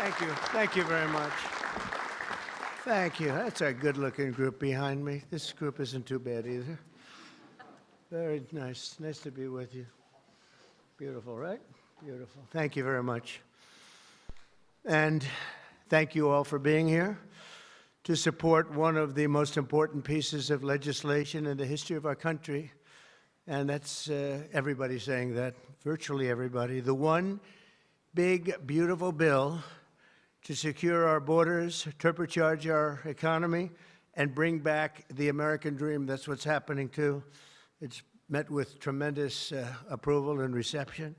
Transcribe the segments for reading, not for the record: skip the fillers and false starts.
Thank you. Thank you very much. Thank you. That's a good-looking group behind me. This group isn't too bad either. Very nice. Nice to be with you. Beautiful, right? Beautiful. Thank you very much. And thank you all for being here to support one of the most important pieces of legislation in the history of our country. And that's everybody saying that, virtually everybody. The one big, beautiful bill to secure our borders, turbocharge our economy, and bring back the American dream. That's what's happening, too. It's met with tremendous approval and reception.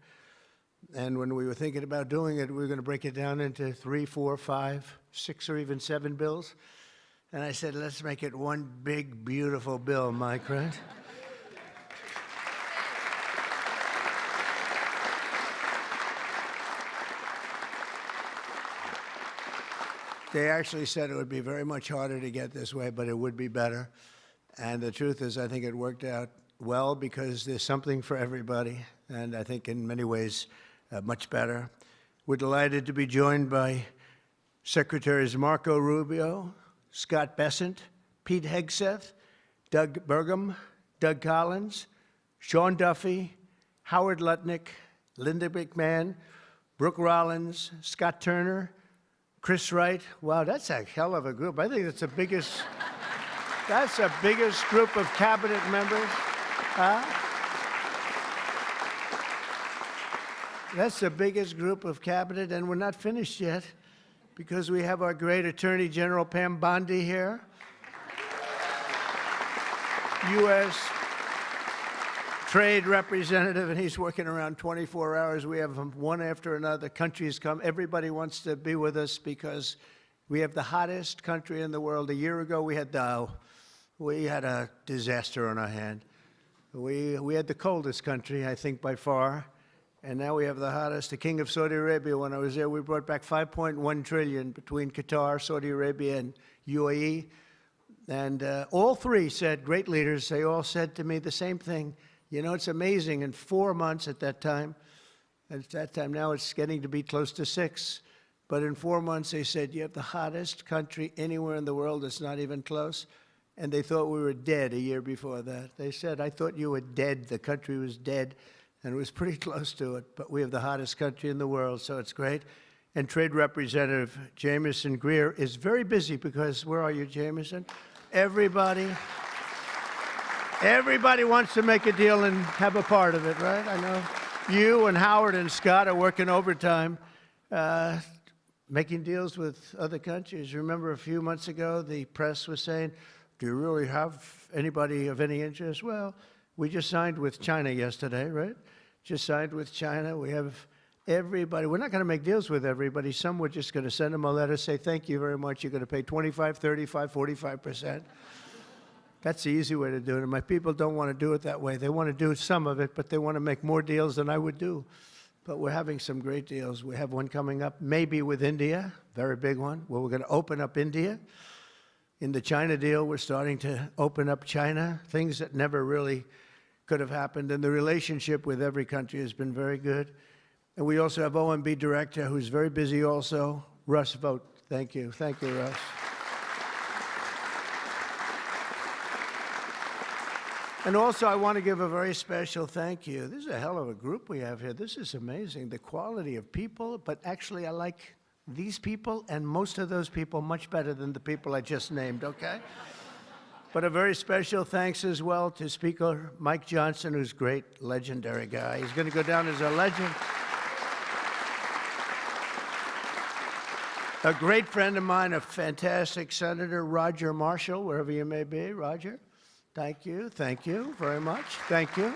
And when we were thinking about doing it, we were going to break it down into 3, 4, 5, 6, or even 7 bills. And I said, let's make it one big, beautiful bill, Mike, right? They actually said it would be very much harder to get this way, but it would be better. And the truth is, I think it worked out well because there's something for everybody, and I think in many ways much better. We're delighted to be joined by Secretaries Marco Rubio, Scott Bessent, Pete Hegseth, Doug Burgum, Doug Collins, Sean Duffy, Howard Lutnick, Linda McMahon, Brooke Rollins, Scott Turner, Chris Wright. Wow, that's a hell of a group. I think that's the biggest group of cabinet members. Huh? That's the biggest group of cabinet, and we're not finished yet because we have our great Attorney General Pam Bondi here, U.S. Trade Representative, and he's working around 24 hours. We have them one after another. Countries come. Everybody wants to be with us because we have the hottest country in the world. A year ago, we had a disaster on our hand. We had the coldest country, I think, by far. And now we have the hottest. The King of Saudi Arabia, when I was there, we brought back $5.1 trillion between Qatar, Saudi Arabia, and UAE. And all three said, great leaders, they all said to me the same thing. You know, it's amazing. In 4 months at that time, now it's getting to be close to 6. But in 4 months, they said, you have the hottest country anywhere in the world. It's not even close. And they thought we were dead a year before that. They said, I thought you were dead. The country was dead. And it was pretty close to it. But we have the hottest country in the world, so it's great. And Trade Representative Jamieson Greer is very busy because, where are you, Jamieson? Everybody wants to make a deal and have a part of it, right? I know you and Howard and Scott are working overtime, making deals with other countries. Remember a few months ago, the press was saying, do you really have anybody of any interest? Well, we just signed with China yesterday, right? Just signed with China. We have everybody. We're not going to make deals with everybody. Some we're just going to send them a letter, say, thank you very much. You're going to pay 25, 35, 45%. That's the easy way to do it. And my people don't want to do it that way. They want to do some of it, but they want to make more deals than I would do. But we're having some great deals. We have one coming up, maybe with India, very big one, where we're going to open up India. In the China deal, we're starting to open up China, things that never really could have happened. And the relationship with every country has been very good. And we also have OMB Director, who's very busy also, Russ Vogt. Thank you. Thank you, Russ. And also, I want to give a very special thank you. This is a hell of a group we have here. This is amazing, the quality of people. But actually, I like these people and most of those people much better than the people I just named, okay? But a very special thanks as well to Speaker Mike Johnson, who's a great, legendary guy. He's going to go down as a legend. A great friend of mine, a fantastic Senator, Roger Marshall, wherever you may be. Roger, thank you very much. Thank you.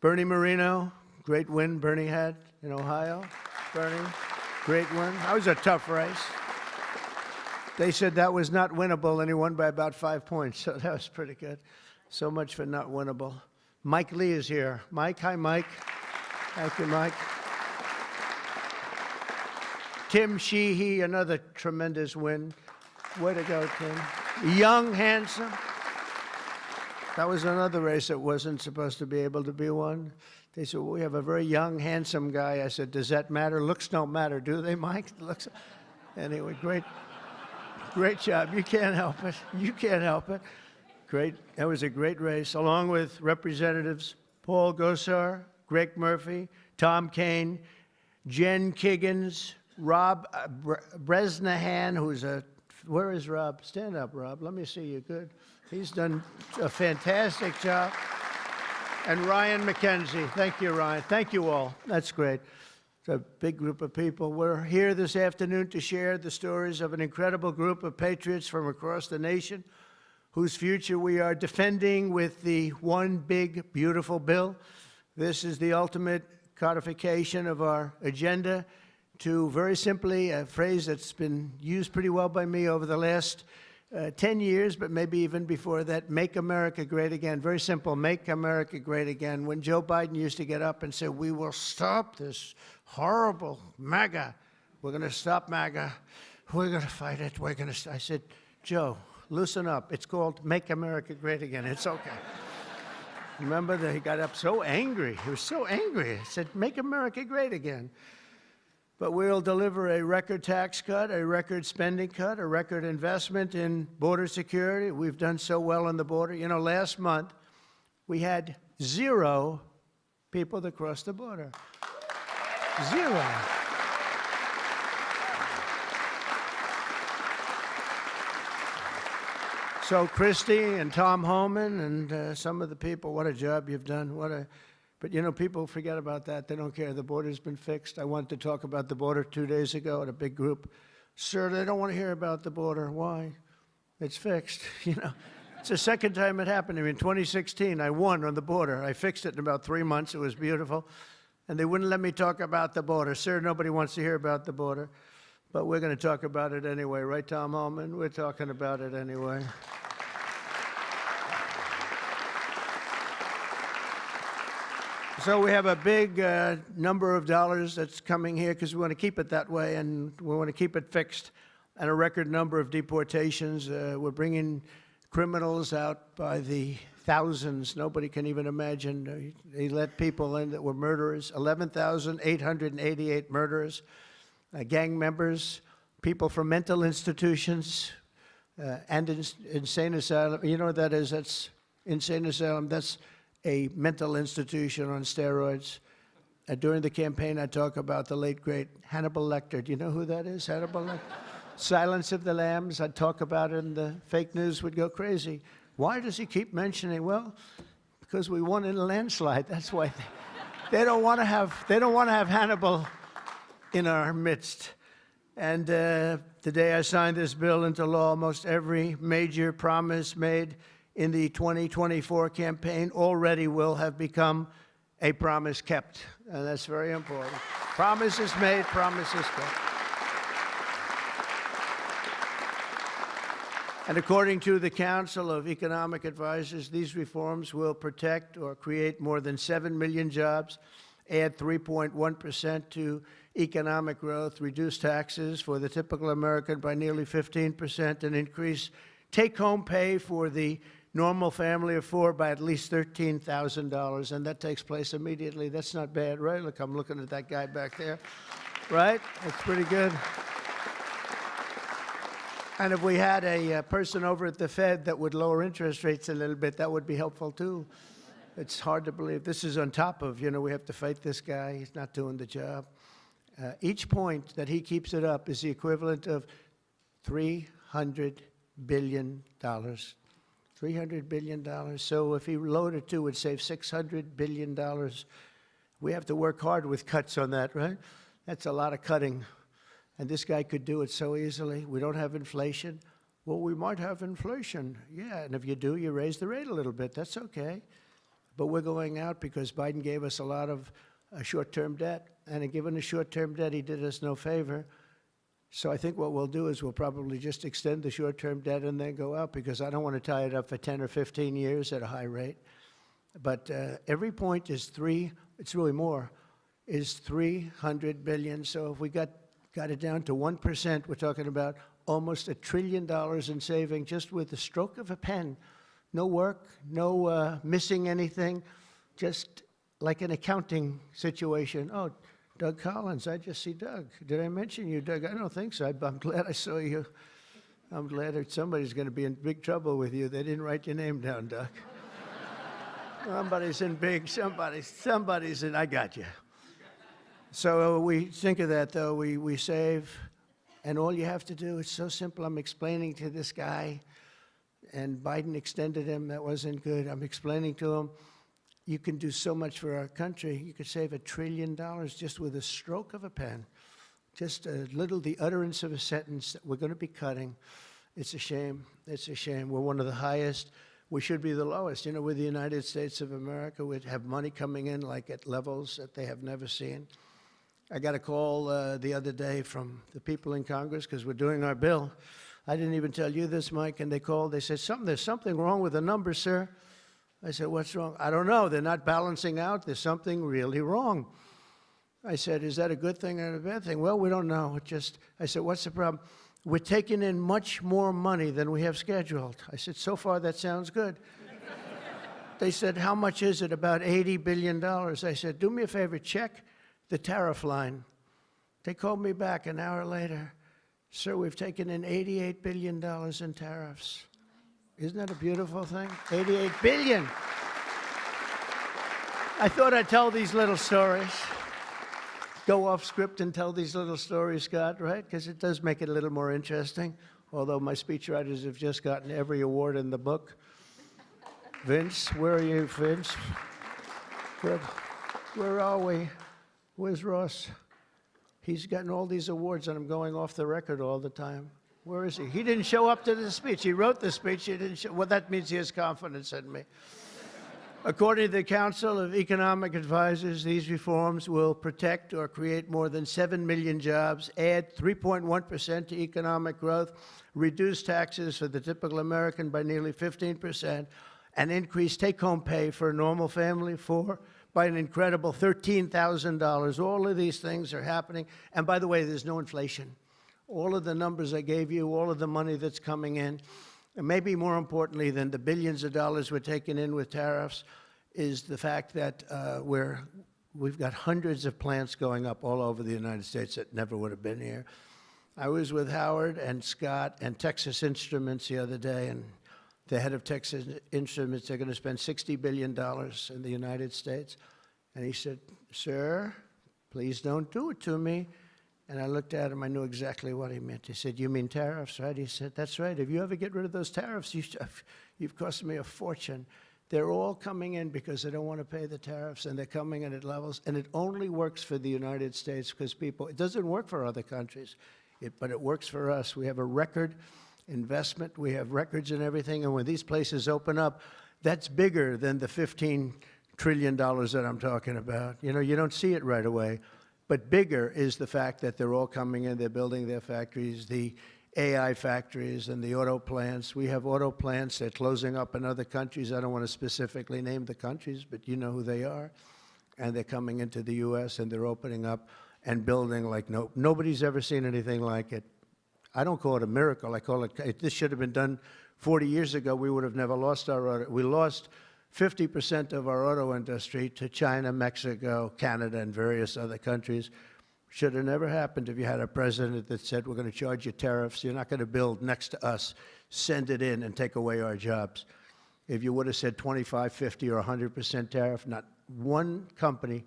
Bernie Moreno, great win Bernie had in Ohio. Bernie, great win. That was a tough race. They said that was not winnable, and he won by about 5 points, so that was pretty good. So much for not winnable. Mike Lee is here. Mike, hi, Mike. Thank you, Mike. Tim Sheehy, another tremendous win. Way to go, Tim. Young, handsome. That was another race that wasn't supposed to be able to be won. They said, well, we have a very young, handsome guy. I said, does that matter? Looks don't matter, do they, Mike? Looks. Anyway, great job. You can't help it. You can't help it. Great. That was a great race, along with Representatives Paul Gosar, Greg Murphy, Tom Kaine, Jen Kiggins, Rob Bresnahan, who's a, where is Rob? Stand up, Rob. Let me see you. Good. He's done a fantastic job. And Ryan McKenzie. Thank you, Ryan. Thank you all. That's great. It's a big group of people. We're here this afternoon to share the stories of an incredible group of patriots from across the nation whose future we are defending with the one big, beautiful bill. This is the ultimate codification of our agenda to, very simply, a phrase that's been used pretty well by me over the last 10 years, but maybe even before that, make America great again. Very simple, make America great again. When Joe Biden used to get up and say, we will stop this horrible MAGA, we're going to stop MAGA, we're going to fight it, we're going to, I said, Joe, loosen up. It's called Make America Great Again. It's okay. Remember that he got up so angry. He was so angry. He said, make America great again. But we'll deliver a record tax cut, a record spending cut, a record investment in border security. We've done so well on the border. You know, last month, we had 0 people that crossed the border. 0. So Christie and Tom Homan and some of the people, what a job you've done. But you know, people forget about that. They don't care. The border's been fixed. I wanted to talk about the border 2 days ago at a big group. Sir, they don't want to hear about the border. Why? It's fixed. You know, it's the second time it happened to me. In 2016, I won on the border. I fixed it in about 3 months. It was beautiful. And they wouldn't let me talk about the border. Sir, nobody wants to hear about the border. But we're going to talk about it anyway. Right, Tom Homan? We're talking about it anyway. So we have a big number of dollars that's coming here because we want to keep it that way, and we want to keep it fixed, and a record number of deportations. We're bringing criminals out by the thousands. Nobody can even imagine. They let people in that were murderers, 11,888 murderers, gang members, people from mental institutions and insane asylum. You know what that is? That's insane asylum. That's a mental institution on steroids. During the campaign, I talk about the late, great Hannibal Lecter. Do you know who that is, Hannibal Lecter? Silence of the Lambs. I'd talk about it, and the fake news would go crazy. Why does he keep mentioning? Well, because we won in a landslide. That's why they don't want to have Hannibal in our midst. And the day I signed this bill into law, almost every major promise made in the 2024 campaign already will have become a promise kept. And that's very important. Promises made, promises kept. And according to the Council of Economic Advisors, these reforms will protect or create more than 7 million jobs, add 3.1% to economic growth, reduce taxes for the typical American by nearly 15%, and increase take-home pay for the normal family of 4 by at least $13,000, and that takes place immediately. That's not bad, right? Look, I'm looking at that guy back there, right? That's pretty good. And if we had a person over at the Fed that would lower interest rates a little bit, that would be helpful too. It's hard to believe. This is on top of, you know, we have to fight this guy. He's not doing the job. Each point that he keeps it up is the equivalent of $300 billion. $300 billion. So if he loaded 2, it would save $600 billion. We have to work hard with cuts on that, right? That's a lot of cutting. And this guy could do it so easily. We don't have inflation. Well, we might have inflation. Yeah, and if you do, you raise the rate a little bit. That's okay. But we're going out because Biden gave us a lot of short-term debt. And given the short-term debt, he did us no favor. So I think what we'll do is we'll probably just extend the short-term debt and then go out, because I don't want to tie it up for 10 or 15 years at a high rate. But every point is it's really more, is $300 billion. So if we got it down to 1%, we're talking about almost $1 trillion in saving just with the stroke of a pen. No work, no missing anything, just like an accounting situation. Oh, Doug Collins, I just see Doug. Did I mention you, Doug? I don't think so. I'm glad I saw you. I'm glad that somebody's going to be in big trouble with you. They didn't write your name down, Doug. Somebody's in big, somebody's in, I got you. So we think of that, though. We save, and all you have to do, it's so simple. I'm explaining to this guy, and Biden extended him. That wasn't good. I'm explaining to him, you can do so much for our country. You could save $1 trillion just with a stroke of a pen. Just a little, the utterance of a sentence that we're going to be cutting. It's a shame. It's a shame. We're one of the highest. We should be the lowest. You know, with the United States of America, we'd have money coming in like at levels that they have never seen. I got a call the other day from the people in Congress because we're doing our bill. I didn't even tell you this, Mike, and they called. They said, there's something wrong with the numbers, sir. I said, what's wrong? I don't know. They're not balancing out. There's something really wrong. I said, is that a good thing or a bad thing? Well, we don't know. I said, what's the problem? We're taking in much more money than we have scheduled. I said, so far that sounds good. They said, how much is it? About $80 billion. I said, do me a favor, check the tariff line. They called me back an hour later. Sir, we've taken in $88 billion in tariffs. Isn't that a beautiful thing? $88 billion. I thought I'd tell these little stories. Go off script and tell these little stories, Scott, right? Because it does make it a little more interesting. Although my speechwriters have just gotten every award in the book. Vince, where are you, Vince? Good. Where are we? Where's Ross? He's gotten all these awards, and I'm going off the record all the time. Where is he? He didn't show up to the speech. He wrote the speech. He didn't show. Well, that means he has confidence in me. According to the Council of Economic Advisors, these reforms will protect or create more than 7 million jobs, add 3.1% to economic growth, reduce taxes for the typical American by nearly 15%, and increase take-home pay for a normal family by an incredible $13,000. All of these things are happening. And by the way, there's no inflation. All of the numbers I gave you, all of the money that's coming in, and maybe more importantly than the billions of dollars we're taking in with tariffs, is the fact that we've got hundreds of plants going up all over the United States that never would have been here. I was with Howard and Scott and Texas Instruments the other day, and the head of Texas Instruments, they're going to spend $60 billion in the United States. And he said, sir, please don't do it to me. And I looked at him, I knew exactly what he meant. He said, you mean tariffs, right? He said, that's right. If you ever get rid of those tariffs, you've cost me a fortune. They're all coming in because they don't want to pay the tariffs, and they're coming in at levels. And it only works for the United States because it doesn't work for other countries, but it works for us. We have a record investment. We have records and everything. And when these places open up, that's bigger than the $15 trillion that I'm talking about. You know, you don't see it right away. But bigger is the fact that they're all coming in, they're building their factories, the AI factories and the auto plants. We have auto plants that are closing up in other countries. I don't want to specifically name the countries, but you know who they are. And they're coming into the U.S. and they're opening up and building like nobody's ever seen anything like it. I don't call it a miracle. I call it, this should have been done 40 years ago. We would have never lost our auto. We lost 50% of our auto industry to China, Mexico, Canada, and various other countries. Should have never happened if you had a president that said, we're going to charge you tariffs. You're not going to build next to us. Send it in and take away our jobs. If you would have said 25, 50, or 100% tariff, not one company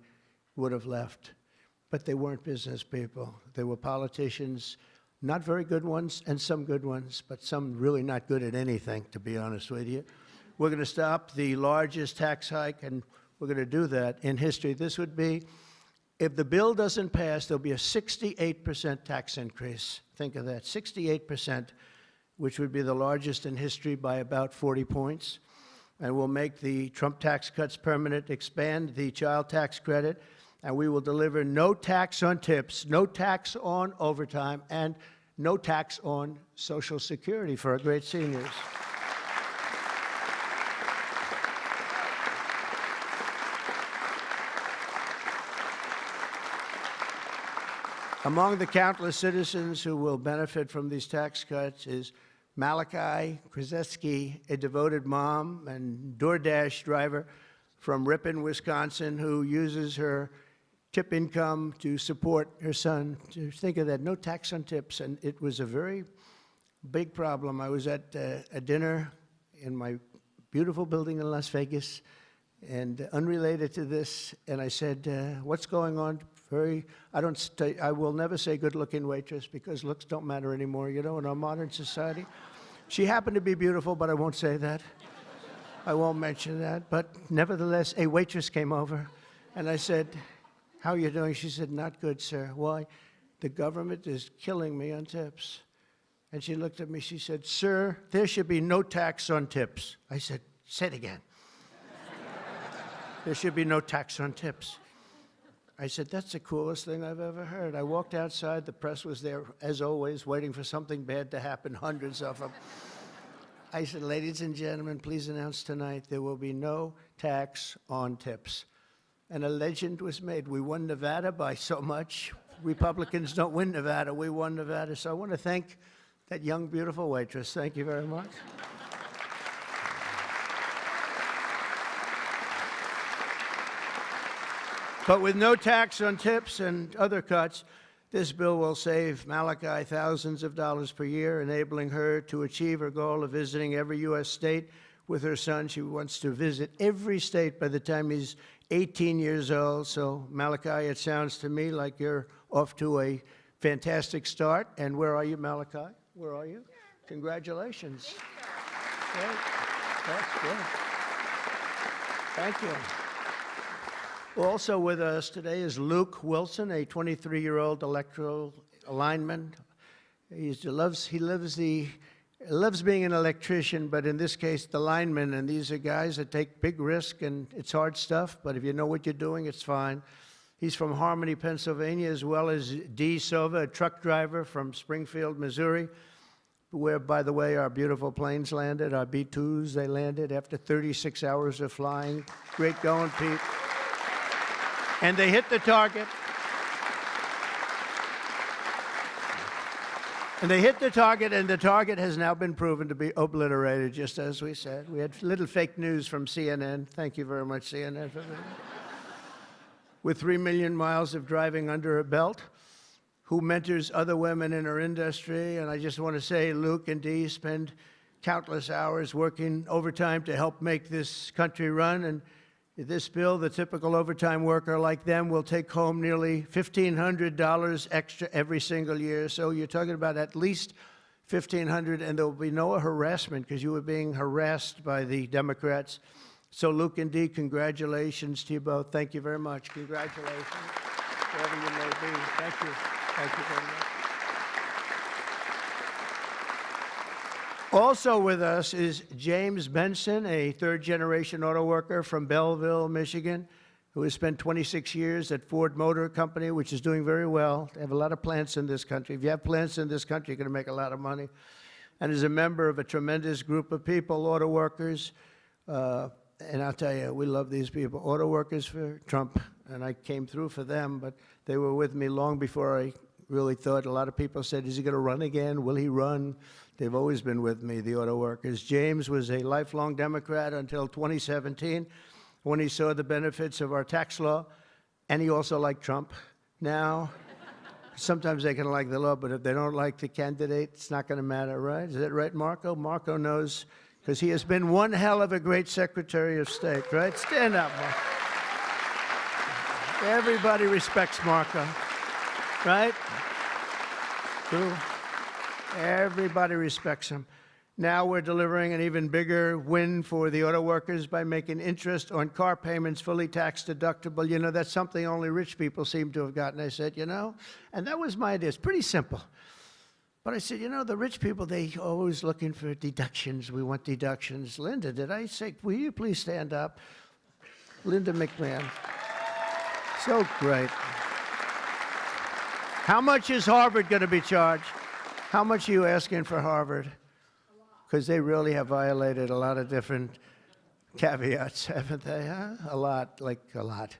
would have left. But they weren't business people. They were politicians, not very good ones, and some good ones, but some really not good at anything, to be honest with you. We're going to stop the largest tax hike, and we're going to do that in history. This would be, if the bill doesn't pass, there'll be a 68% tax increase. Think of that, 68%, which would be the largest in history by about 40 points. And we'll make the Trump tax cuts permanent, expand the child tax credit, and we will deliver no tax on tips, no tax on overtime, and no tax on Social Security for our great seniors. Among the countless citizens who will benefit from these tax cuts is Malachi Krzyzewski, a devoted mom and DoorDash driver from Ripon, Wisconsin, who uses her tip income to support her son. To think of that, no tax on tips, and it was a very big problem. I was at a dinner in my beautiful building in Las Vegas, and unrelated to this, and I said, what's going on? I will never say good-looking waitress, because looks don't matter anymore, you know, in our modern society. She happened to be beautiful, but I won't say that. I won't mention that, but nevertheless, a waitress came over, and I said, how are you doing? She said, not good, sir. Why? The government is killing me on tips. And she looked at me, she said, sir, there should be no tax on tips. I said, say it again. There should be no tax on tips. I said, that's the coolest thing I've ever heard. I walked outside, the press was there, as always, waiting for something bad to happen, hundreds of them. I said, ladies and gentlemen, please announce tonight there will be no tax on tips. And a legend was made. We won Nevada by so much. Republicans don't win Nevada. We won Nevada. So I want to thank that young, beautiful waitress. Thank you very much. But with no tax on tips and other cuts, this bill will save Malachi thousands of dollars per year, enabling her to achieve her goal of visiting every U.S. state with her son. She wants to visit every state by the time he's 18 years old. So, Malachi, it sounds to me like you're off to a fantastic start. And where are you, Malachi? Where are you? Congratulations. Great. That's good. Thank you. Also with us today is Luke Wilson, a 23-year-old electoral lineman. He loves being an electrician, but in this case, the lineman. And these are guys that take big risk, and it's hard stuff. But if you know what you're doing, it's fine. He's from Harmony, Pennsylvania, as well as Dee Sova, a truck driver from Springfield, Missouri, where, by the way, our beautiful planes landed, our B-2s. They landed after 36 hours of flying. Great going, Pete. And they hit the target. And they hit the target, and the target has now been proven to be obliterated, just as we said. We had little fake news from CNN. Thank you very much, CNN, for that. With 3 million miles of driving under her belt, who mentors other women in her industry. And I just want to say, Luke and Dee spend countless hours working overtime to help make this country run. And this bill, the typical overtime worker like them will take home nearly $1,500 extra every single year. So you're talking about at least $1,500, and there will be no harassment because you were being harassed by the Democrats. So Luke and Dee, congratulations to you both. Thank you very much. Congratulations, wherever you may be. Thank you. Thank you very much. Also with us is James Benson, a third-generation auto worker from Belleville, Michigan, who has spent 26 years at Ford Motor Company, which is doing very well. They have a lot of plants in this country. If you have plants in this country, you're going to make a lot of money. And is a member of a tremendous group of people, auto workers. And I'll tell you, we love these people. Auto workers for Trump, and I came through for them, but they were with me long before I really thought. A lot of people said, is he going to run again? Will he run? They've always been with me, the auto workers. James was a lifelong Democrat until 2017, when he saw the benefits of our tax law, and he also liked Trump. Now, sometimes they can like the law, but if they don't like the candidate, it's not going to matter, right? Is that right, Marco? Marco knows, because he has been one hell of a great Secretary of State, right? Stand up, Marco. Everybody respects Marco, right? True. Everybody respects him. Now we're delivering an even bigger win for the auto workers by making interest on car payments fully tax deductible. You know, that's something only rich people seem to have gotten. I said, you know, and that was my idea. It's pretty simple. But I said, you know, the rich people, they always looking for deductions. We want deductions. Linda, did I say, will you please stand up? Linda McMahon. So great. How much is Harvard going to be charged? How much are you asking for Harvard? Because they really have violated a lot of different caveats, haven't they? Huh? A lot, like a lot.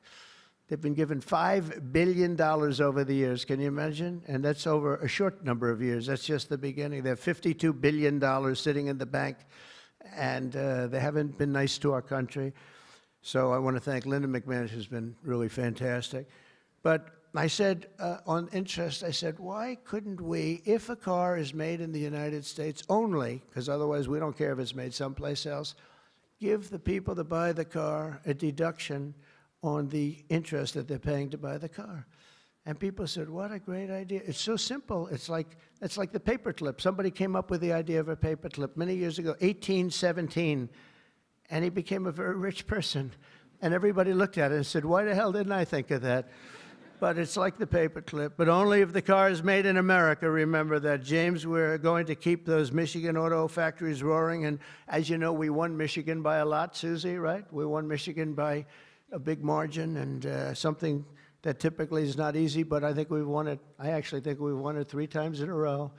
They've been given $5 billion over the years. Can you imagine? And that's over a short number of years. That's just the beginning. They have $52 billion sitting in the bank, and they haven't been nice to our country. So I want to thank Linda McMahon, who's been really fantastic. But I said, on interest, I said, why couldn't we, if a car is made in the United States only, because otherwise we don't care if it's made someplace else, give the people that buy the car a deduction on the interest that they're paying to buy the car. And people said, what a great idea. It's so simple. It's like the paperclip. Somebody came up with the idea of a paperclip many years ago, 1817, and he became a very rich person. And everybody looked at it and said, why the hell didn't I think of that? But it's like the paperclip, but only if the car is made in America. Remember that, James. We're going to keep those Michigan auto factories roaring. And as you know, we won Michigan by a lot, Susie, right? We won Michigan by a big margin, and something that typically is not easy, but I think we've won it. I actually think we've won it 3 times in a row.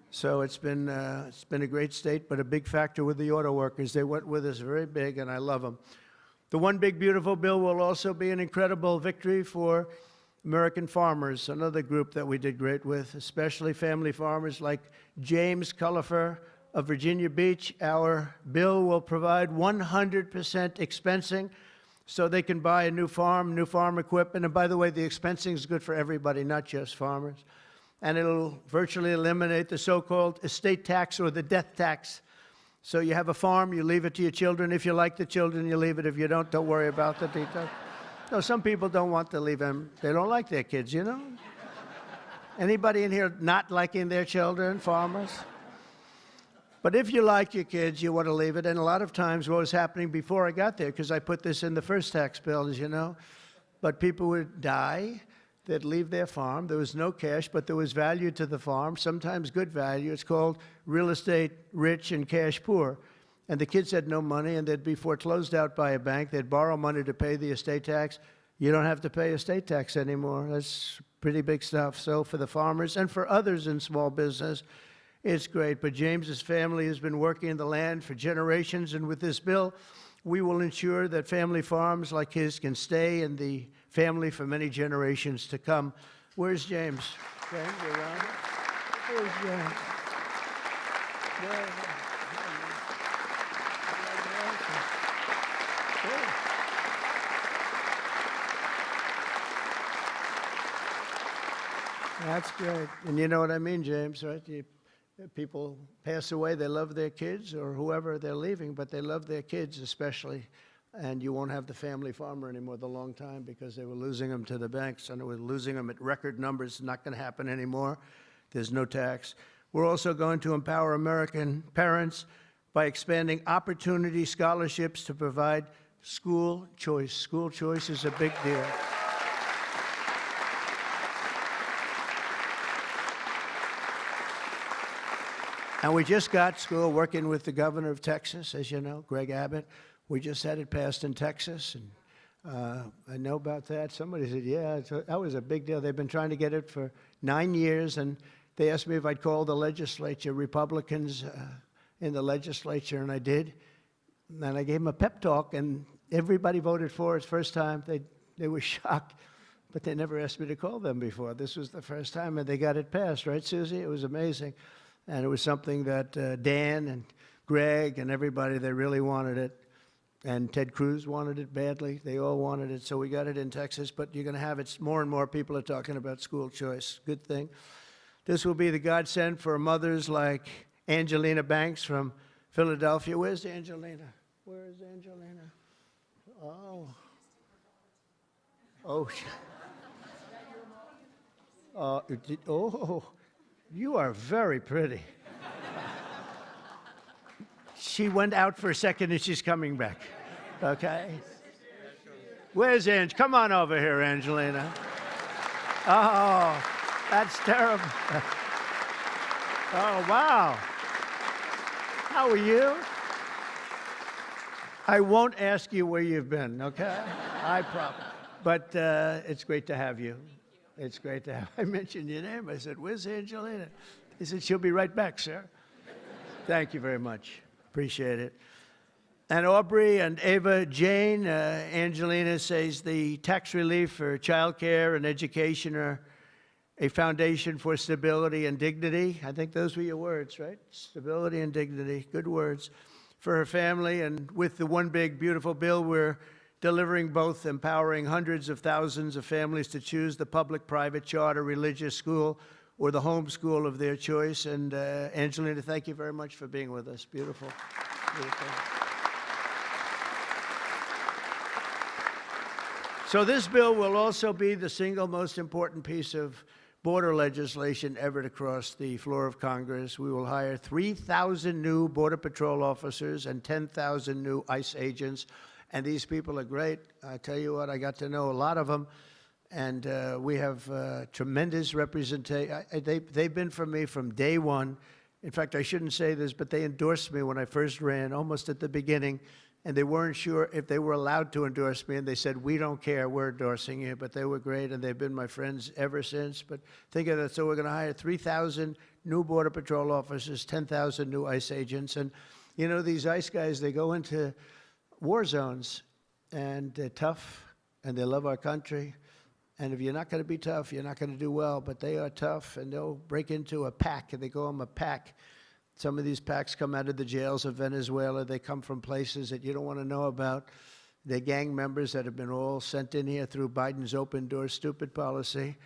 So it's been a great state, but a big factor with the auto workers. They went with us very big, and I love them. The One Big Beautiful Bill will also be an incredible victory for American farmers, another group that we did great with, especially family farmers like James Cullifer of Virginia Beach. Our bill will provide 100% expensing so they can buy a new farm equipment. And by the way, the expensing is good for everybody, not just farmers. And it'll virtually eliminate the so-called estate tax or the death tax. So you have a farm, you leave it to your children. If you like the children, you leave it. If you don't worry about the details. No, some people don't want to leave them. They don't like their kids, you know? Anybody in here not liking their children, farmers? But if you like your kids, you want to leave it. And a lot of times what was happening before I got there, because I put this in the first tax bill, as you know, but people would die, they'd leave their farm. There was no cash, but there was value to the farm, sometimes good value. It's called real estate rich and cash poor. And the kids had no money, and they'd be foreclosed out by a bank. They'd borrow money to pay the estate tax. You don't have to pay estate tax anymore. That's pretty big stuff. So for the farmers and for others in small business, it's great. But James's family has been working in the land for generations, and with this bill, we will ensure that family farms like his can stay in the family for many generations to come. Where's James? James, around? Where's James? That's great. And you know what I mean, James, right? People pass away, they love their kids or whoever they're leaving, but they love their kids especially. And you won't have the family farmer anymore the long time because they were losing them to the banks, and they were losing them at record numbers. It's not going to happen anymore. There's no tax. We're also going to empower American parents by expanding opportunity scholarships to provide school choice. School choice is a big deal. And we just got school working with the governor of Texas, as you know, Greg Abbott. We just had it passed in Texas, and I know about that. Somebody said, yeah, that was a big deal. They've been trying to get it for 9 years, and they asked me if I'd call the legislature, Republicans in the legislature, and I did. And I gave them a pep talk, and everybody voted for it. First time, they were shocked, but they never asked me to call them before. This was the first time, and they got it passed, right, Susie? It was amazing. And it was something that Dan and Greg and everybody, they really wanted it. And Ted Cruz wanted it badly. They all wanted it, so we got it in Texas. But you're going to have it. More and more people are talking about school choice. Good thing. This will be the godsend for mothers like Angelina Banks from Philadelphia. Where's Angelina? Where is Angelina? Oh. Oh. Oh. You are very pretty. She went out for a second and she's coming back. Okay? Where's Ange? Come on over here, Angelina. Oh, that's terrible. Oh, wow. How are you? I won't ask you where you've been, okay? I promise. But it's great to have you. It's great to have. I mentioned your name. I said, where's Angelina? He said, she'll be right back, sir. Thank you very much. Appreciate it. And Aubrey and Ava Jane, Angelina says the tax relief for child care and education are a foundation for stability and dignity. I think those were your words, right? Stability and dignity, good words for her family. And with the One Big Beautiful Bill, we're delivering both, empowering hundreds of thousands of families to choose the public, private, charter, religious school or the home school of their choice. And Angelina, thank you very much for being with us. Beautiful. Beautiful. So this bill will also be the single most important piece of border legislation ever to cross the floor of Congress. We will hire 3,000 new Border Patrol officers and 10,000 new ICE agents. And these people are great. I tell you what, I got to know a lot of them. And we have tremendous representation. They've been for me from day one. In fact, I shouldn't say this, but they endorsed me when I first ran, almost at the beginning. And they weren't sure if they were allowed to endorse me. And they said, we don't care, we're endorsing you. But they were great, and they've been my friends ever since. But think of that. So we're going to hire 3,000 new Border Patrol officers, 10,000 new ICE agents. And, you know, these ICE guys, they go into war zones, and they're tough, and they love our country. And if you're not going to be tough, you're not going to do well. But they are tough, and they'll break into a pack, and they call them a pack. Some of these packs come out of the jails of Venezuela. They come from places that you don't want to know about. They're gang members that have been all sent in here through Biden's open door stupid policy.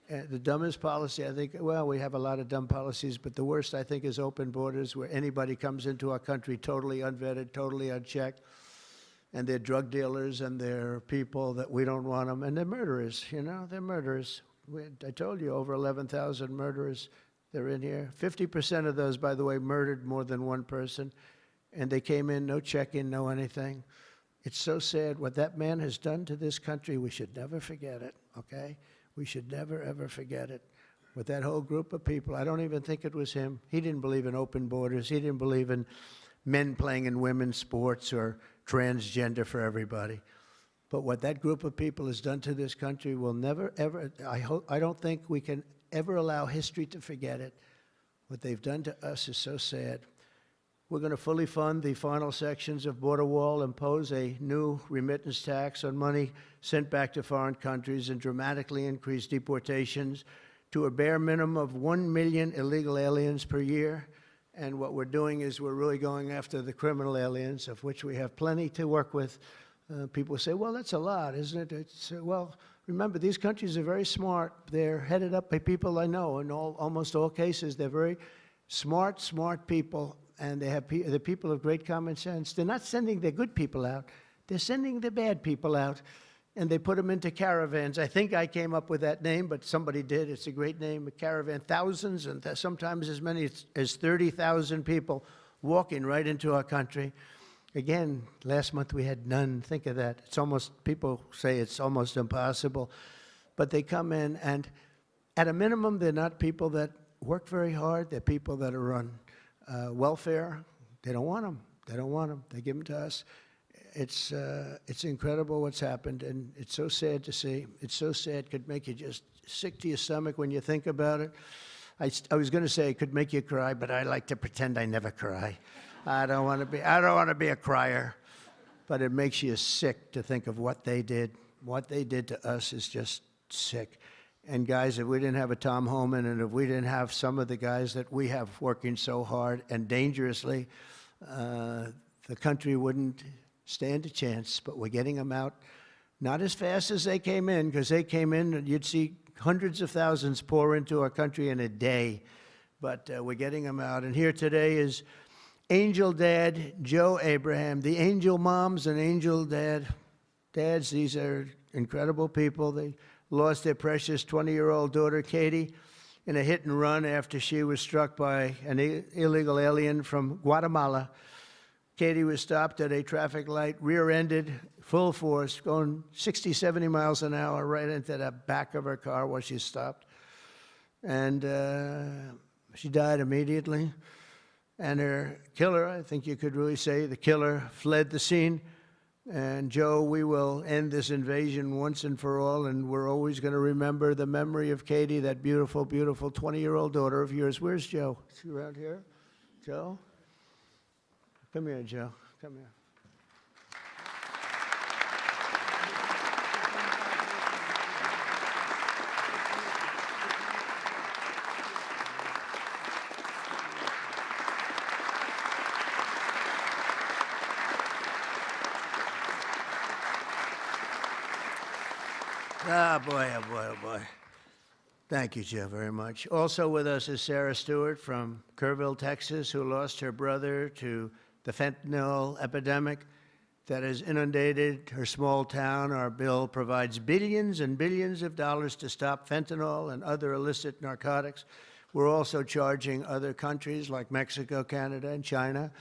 The dumbest policy, I think, well, we have a lot of dumb policies, but the worst, I think, is open borders, where anybody comes into our country totally unvetted, totally unchecked. And they're drug dealers, and they're people that we don't want them. And they're murderers, you know, they're murderers. I told you, over 11,000 murderers. They're in here. 50% of those, by the way, murdered more than one person. And they came in, no check-in, no anything. It's so sad. What that man has done to this country, we should never forget it, okay? We should never, ever forget it. With that whole group of people, I don't even think it was him. He didn't believe in open borders. He didn't believe in men playing in women's sports or transgender for everybody. But what that group of people has done to this country will never, ever, I don't think we can ever allow history to forget it. What they've done to us is so sad. We're going to fully fund the final sections of Border Wall, impose a new remittance tax on money sent back to foreign countries, and dramatically increase deportations to a bare minimum of 1 million illegal aliens per year. And what we're doing is we're really going after the criminal aliens, of which we have plenty to work with. People say, well, that's a lot, isn't it? Well, remember, these countries are very smart. They're headed up by people I know. In almost all cases, they're very smart people, and they're people of great common sense. They're not sending their good people out. They're sending the bad people out, and they put them into caravans. I think I came up with that name, but somebody did. It's a great name, a caravan. Thousands, and sometimes as many as 30,000 people walking right into our country. Again, last month we had none. Think of that. It's almost, people say it's almost impossible. But they come in, and at a minimum, they're not people that work very hard. They're people that are on welfare. They don't want them. They don't want them. They give them to us. It's incredible what's happened, and it's so sad to see. It's so sad. It could make you just sick to your stomach when you think about it. I was going to say it could make you cry, but I like to pretend I never cry. I don't want to be a crier, but it makes you sick to think of what they did. What they did to us is just sick. And guys, if we didn't have a Tom Homan, and if we didn't have some of the guys that we have working so hard and dangerously, the country wouldn't stand a chance. But we're getting them out, not as fast as they came in, because they came in and you'd see hundreds of thousands pour into our country in a day. But we're getting them out. And here today is Angel Dad Joe Abraham, the Angel Moms and Angel Dads. These are incredible people. They lost their precious 20-year-old daughter, Katie, in a hit and run after she was struck by an illegal alien from Guatemala. Katie was stopped at a traffic light, rear-ended, full force, going 60, 70 miles an hour right into the back of her car while she stopped. And she died immediately. And her killer, I think you could really say, the killer fled the scene. And Joe, we will end this invasion once and for all, and we're always going to remember the memory of Katie, that beautiful, beautiful 20-year-old daughter of yours. Where's Joe? Is she around here? Joe? Come here, Joe. Come here. Ah, boy, oh, boy, oh, boy. Thank you, Joe, very much. Also with us is Sarah Stewart from Kerrville, Texas, who lost her brother to the fentanyl epidemic that has inundated her small town. Our bill provides billions and billions of dollars to stop fentanyl and other illicit narcotics. We're also charging other countries like Mexico, Canada, and China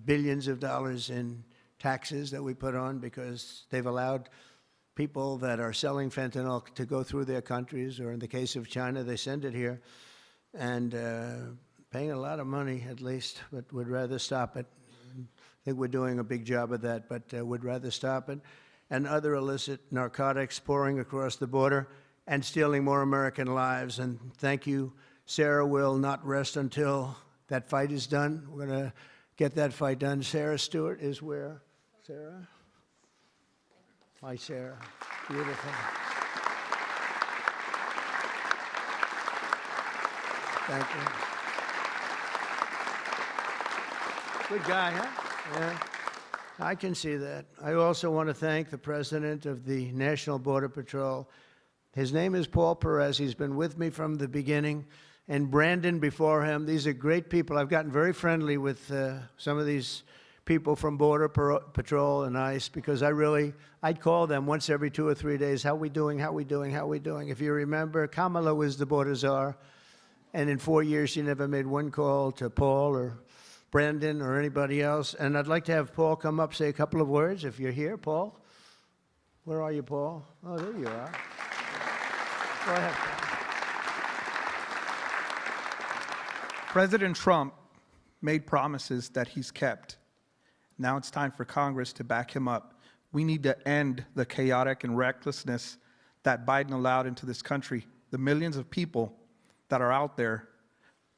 billions of dollars in taxes that we put on because they've allowed people that are selling fentanyl to go through their countries, or in the case of China, they send it here, and paying a lot of money at least, but would rather stop it. I think we're doing a big job of that, but would rather stop it. And other illicit narcotics pouring across the border and stealing more American lives. And thank you. Sarah will not rest until that fight is done. We're going to get that fight done. Sarah Stewart is where? Sarah? Hi, Sarah. Beautiful. Thank you. Good guy, huh? Yeah. I can see that. I also want to thank the president of the National Border Patrol. His name is Paul Perez. He's been with me from the beginning. And Brandon before him. These are great people. I've gotten very friendly with some of these people from Border Patrol and ICE because I'd call them once every 2 or 3 days. How we doing? How we doing? How we doing? If you remember, Kamala was the border czar. And in 4 years, she never made one call to Paul or Brandon or anybody else. And I'd like to have Paul come up, say a couple of words if you're here. Paul? Where are you, Paul? Oh, there you are. Go ahead, Paul. President Trump made promises that he's kept. Now it's time for Congress to back him up. We need to end the chaotic and recklessness that Biden allowed into this country. The millions of people that are out there,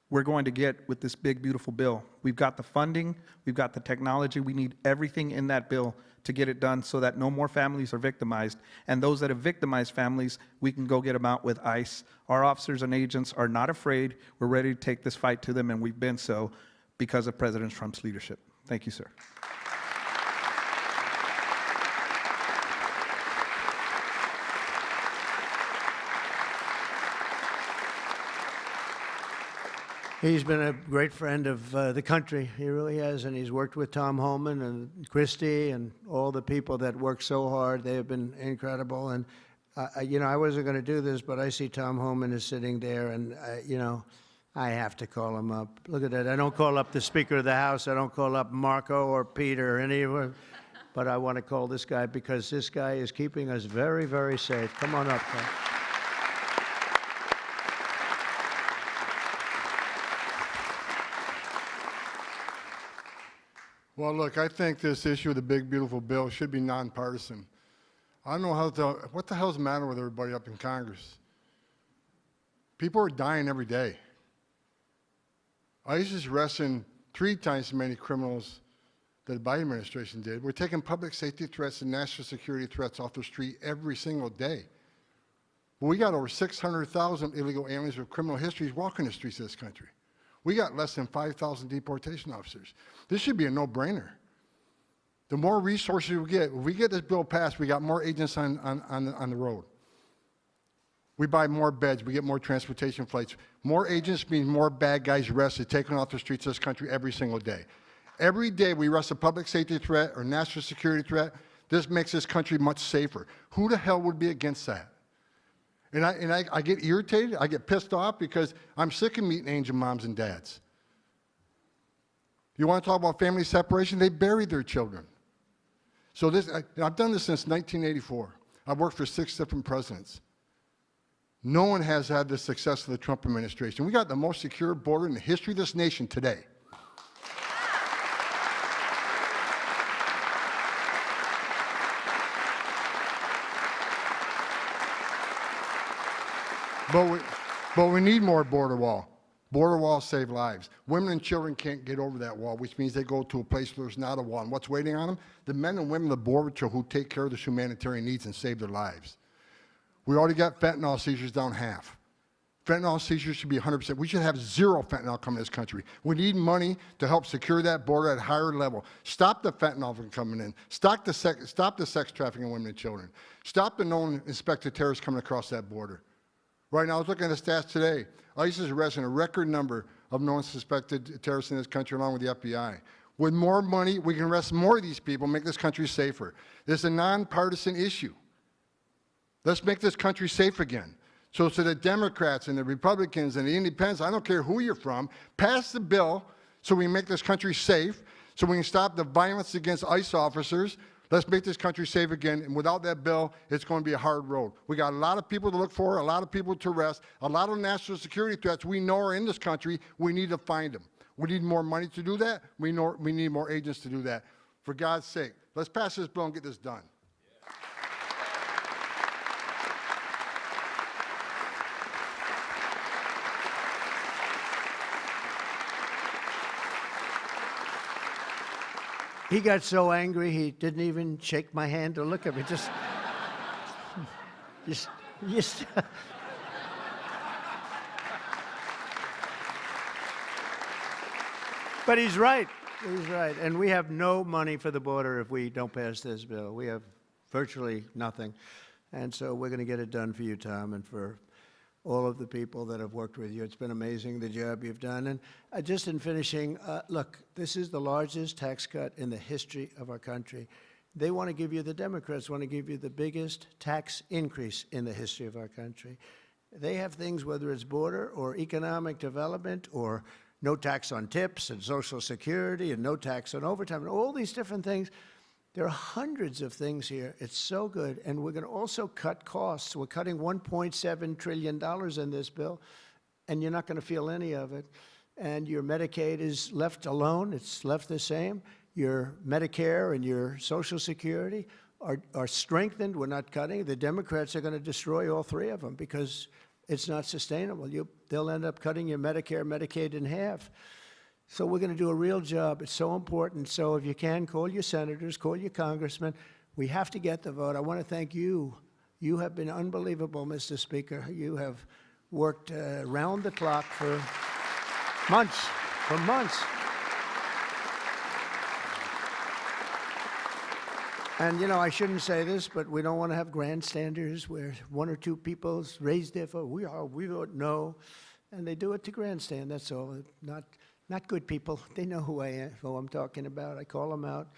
we're going to get with this big, beautiful bill. We've got the funding, we've got the technology, we need everything in that bill to get it done so that no more families are victimized. And those that have victimized families, we can go get them out with ICE. Our officers and agents are not afraid. We're ready to take this fight to them, and we've been so because of President Trump's leadership. Thank you, sir. He's been a great friend of the country. He really has, and he's worked with Tom Homan and Christie and all the people that work so hard. They have been incredible. And, you know, I wasn't going to do this, but I see Tom Homan is sitting there, and, you know, I have to call him up. Look at that. I don't call up the Speaker of the House. I don't call up Marco or Peter or any of them. But I want to call this guy because this guy is keeping us very, very safe. Come on up, Tom. Well, look, I think this issue of the big, beautiful bill should be nonpartisan. I don't know what the hell's the matter with everybody up in Congress? People are dying every day. ICE is arresting 3 times as many criminals that the Biden administration did. We're taking public safety threats and national security threats off the street every single day. We got over 600,000 illegal aliens with criminal histories walking the streets of this country. We got less than 5,000 deportation officers. This should be a no-brainer. The more resources we get, if we get this bill passed, we got more agents on the road. We buy more beds, we get more transportation flights. More agents means more bad guys arrested, taken off the streets of this country every single day. Every day we arrest a public safety threat or national security threat, this makes this country much safer. Who the hell would be against that? And I get irritated, I get pissed off because I'm sick of meeting angel moms and dads. You want to talk about family separation? They buried their children. So I've done this since 1984. I've worked for 6 different presidents. No one has had the success of the Trump administration. We got the most secure border in the history of this nation today. But we need more border wall. Border walls save lives. Women and children can't get over that wall, which means they go to a place where there's not a wall. And what's waiting on them? The men and women of the Border Patrol who take care of the humanitarian needs and save their lives. We already got fentanyl seizures down half. Fentanyl seizures should be 100%. We should have zero fentanyl coming to this country. We need money to help secure that border at a higher level. Stop the fentanyl from coming in. Stop the sex trafficking of women and children. Stop the known inspected terrorists coming across that border. Right now, I was looking at the stats today. ICE is arresting a record number of known suspected terrorists in this country, along with the FBI. With more money, we can arrest more of these people, make this country safer. This is a nonpartisan issue. Let's make this country safe again. So to the Democrats and the Republicans and the Independents, I don't care who you're from, pass the bill so we can make this country safe, so we can stop the violence against ICE officers. Let's make this country safe again, and without that bill, it's going to be a hard road. We got a lot of people to look for, a lot of people to arrest, a lot of national security threats we know are in this country. We need to find them. We need more money to do that. We need more agents to do that. For God's sake, let's pass this bill and get this done. He got so angry he didn't even shake my hand or look at me. Just But he's right. He's right. And we have no money for the border if we don't pass this bill. We have virtually nothing. And so we're going to get it done for you, Tom, and for all of the people that have worked with you. It's been amazing, the job you've done. And just in finishing, look, this is the largest tax cut in the history of our country. They want to give you, the Democrats want to give you the biggest tax increase in the history of our country. They have things, whether it's border or economic development or no tax on tips and Social Security and no tax on overtime and all these different things. There are hundreds of things here. It's so good. And we're going to also cut costs. We're cutting $1.7 trillion in this bill, and you're not going to feel any of it. And your Medicaid is left alone. It's left the same. Your Medicare and your Social Security are strengthened. We're not cutting. The Democrats are going to destroy all three of them because it's not sustainable. They'll end up cutting your Medicare, Medicaid in half. So we're going to do a real job. It's so important. So if you can, call your senators, call your congressmen. We have to get the vote. I want to thank you. You have been unbelievable, Mr. Speaker. You have worked round the clock for months, And, you know, I shouldn't say this, but we don't want to have grandstanders where one or two people raise their vote. We vote no. And they do it to grandstand, that's all. Not good people. They know who I'm talking about. I call them out.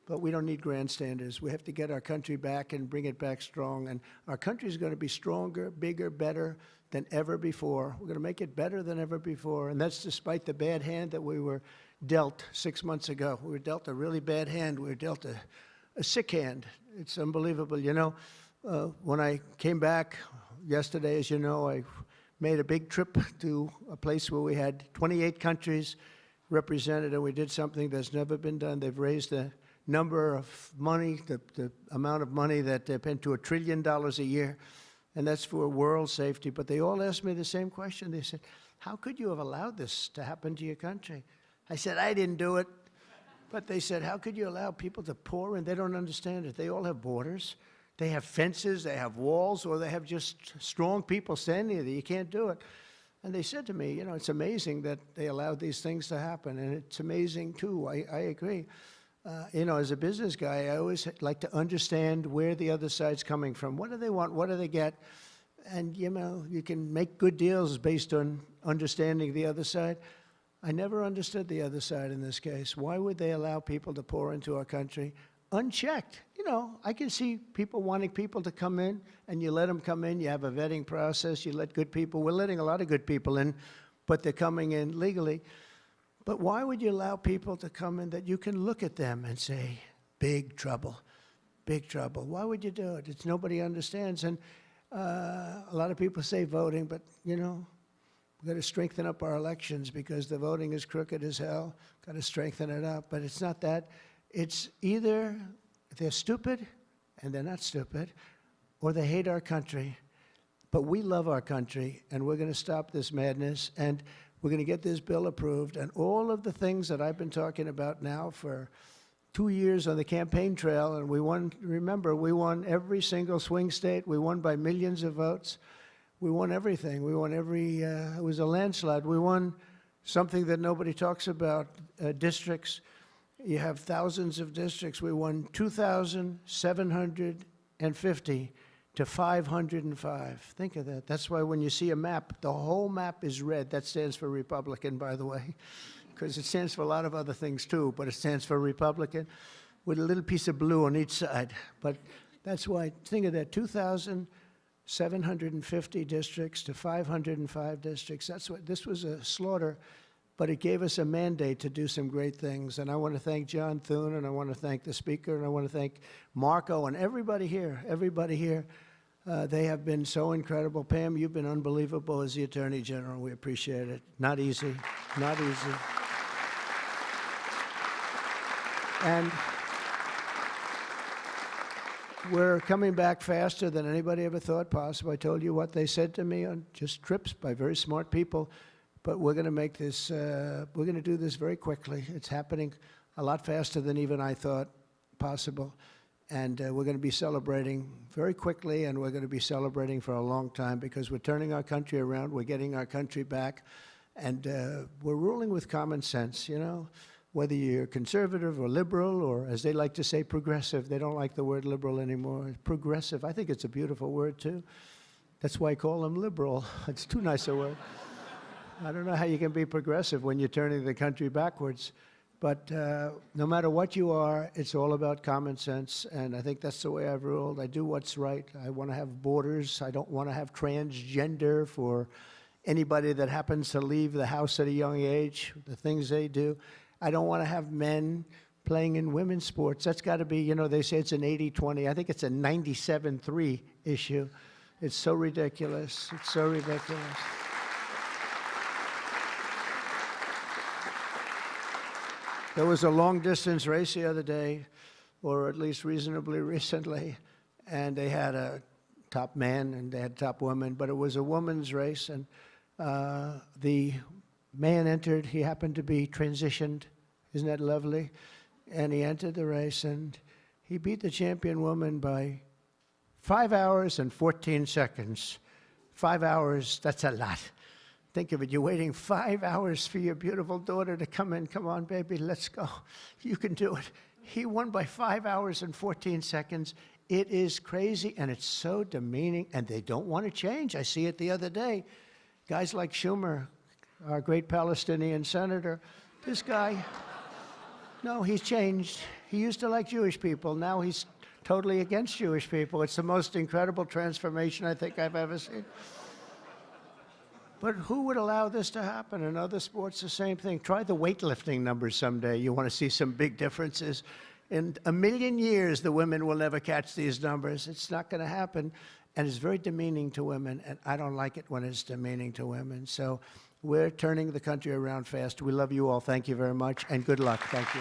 But we don't need grandstanders. We have to get our country back and bring it back strong. And our country is going to be stronger, bigger, better than ever before. We're going to make it better than ever before. And that's despite the bad hand that we were dealt 6 months ago. We were dealt a really bad hand. We were dealt a sick hand. It's unbelievable. You know, when I came back yesterday, as you know, I made a big trip to a place where we had 28 countries represented, and we did something that's never been done. They've raised the number of money, the amount of money that they've been to $1 trillion a year, and that's for world safety. But they all asked me the same question. They said, how could you have allowed this to happen to your country? I said, I didn't do it. But they said, how could you allow people to pour in? They don't understand it. They all have borders. They have fences, they have walls, or they have just strong people standing there. You can't do it. And they said to me, you know, it's amazing that they allowed these things to happen. And it's amazing, too. I agree. You know, as a business guy, I always like to understand where the other side's coming from. What do they want? What do they get? And, you know, you can make good deals based on understanding the other side. I never understood the other side in this case. Why would they allow people to pour into our country unchecked? You know, I can see people wanting people to come in, and you let them come in. You have a vetting process. You let good people. We're letting a lot of good people in, but they're coming in legally. But why would you allow people to come in that you can look at them and say, big trouble, big trouble? Why would you do it? It's nobody understands. And a lot of people say voting, but, you know, we've got to strengthen up our elections because the voting is crooked as hell. Got to strengthen it up. But it's not that. It's either they're stupid and they're not stupid, or they hate our country. But we love our country, and we're going to stop this madness, and we're going to get this bill approved. And all of the things that I've been talking about now for 2 years on the campaign trail, and we won, remember, we won every single swing state. We won by millions of votes. We won everything. We won every, it was a landslide. We won something that nobody talks about, districts. You have thousands of districts. We won 2,750 to 505. Think of that. That's why when you see a map, the whole map is red. That stands for Republican, by the way, because it stands for a lot of other things too, but it stands for Republican with a little piece of blue on each side. But that's why, think of that, 2,750 districts to 505 districts. That's what, this was a slaughter, but it gave us a mandate to do some great things. And I want to thank John Thune, and I want to thank the Speaker, and I want to thank Marco and everybody here, they have been so incredible. Pam, you've been unbelievable as the Attorney General. We appreciate it. Not easy, not easy. And we're coming back faster than anybody ever thought possible. I told you what they said to me on just trips by very smart people, but we're going to make this, we're going to do this very quickly. It's happening a lot faster than even I thought possible. And we're going to be celebrating very quickly, and we're going to be celebrating for a long time because we're turning our country around, we're getting our country back, and we're ruling with common sense, you know? Whether you're conservative or liberal, or as they like to say, progressive. They don't like the word liberal anymore. Progressive, I think it's a beautiful word too. That's why I call them liberal. It's too nice a word. I don't know how you can be progressive when you're turning the country backwards. But no matter what you are, it's all about common sense, and I think that's the way I've ruled. I do what's right. I want to have borders. I don't want to have transgender for anybody that happens to leave the house at a young age, the things they do. I don't want to have men playing in women's sports. That's got to be, you know, they say it's an 80-20. I think it's a 97-3 issue. It's so ridiculous. It's so ridiculous. There was a long-distance race the other day, or at least reasonably recently, and they had a top man and they had top woman, but it was a woman's race, and the man entered. He happened to be transitioned. Isn't that lovely? And he entered the race, and he beat the champion woman by 5 hours and 14 seconds. 5 hours, that's a lot. Think of it. You're waiting 5 hours for your beautiful daughter to come in. Come on, baby, let's go. You can do it. He won by 5 hours and 14 seconds. It is crazy, and it's so demeaning, and they don't want to change. I see it the other day. Guys like Schumer, our great Palestinian senator, this guy, no, he's changed. He used to like Jewish people. Now he's totally against Jewish people. It's the most incredible transformation I think I've ever seen. But who would allow this to happen? In other sports, the same thing. Try the weightlifting numbers someday. You want to see some big differences. In a million years, the women will never catch these numbers. It's not going to happen. And it's very demeaning to women, and I don't like it when it's demeaning to women. So we're turning the country around fast. We love you all. Thank you very much, and good luck. Thank you.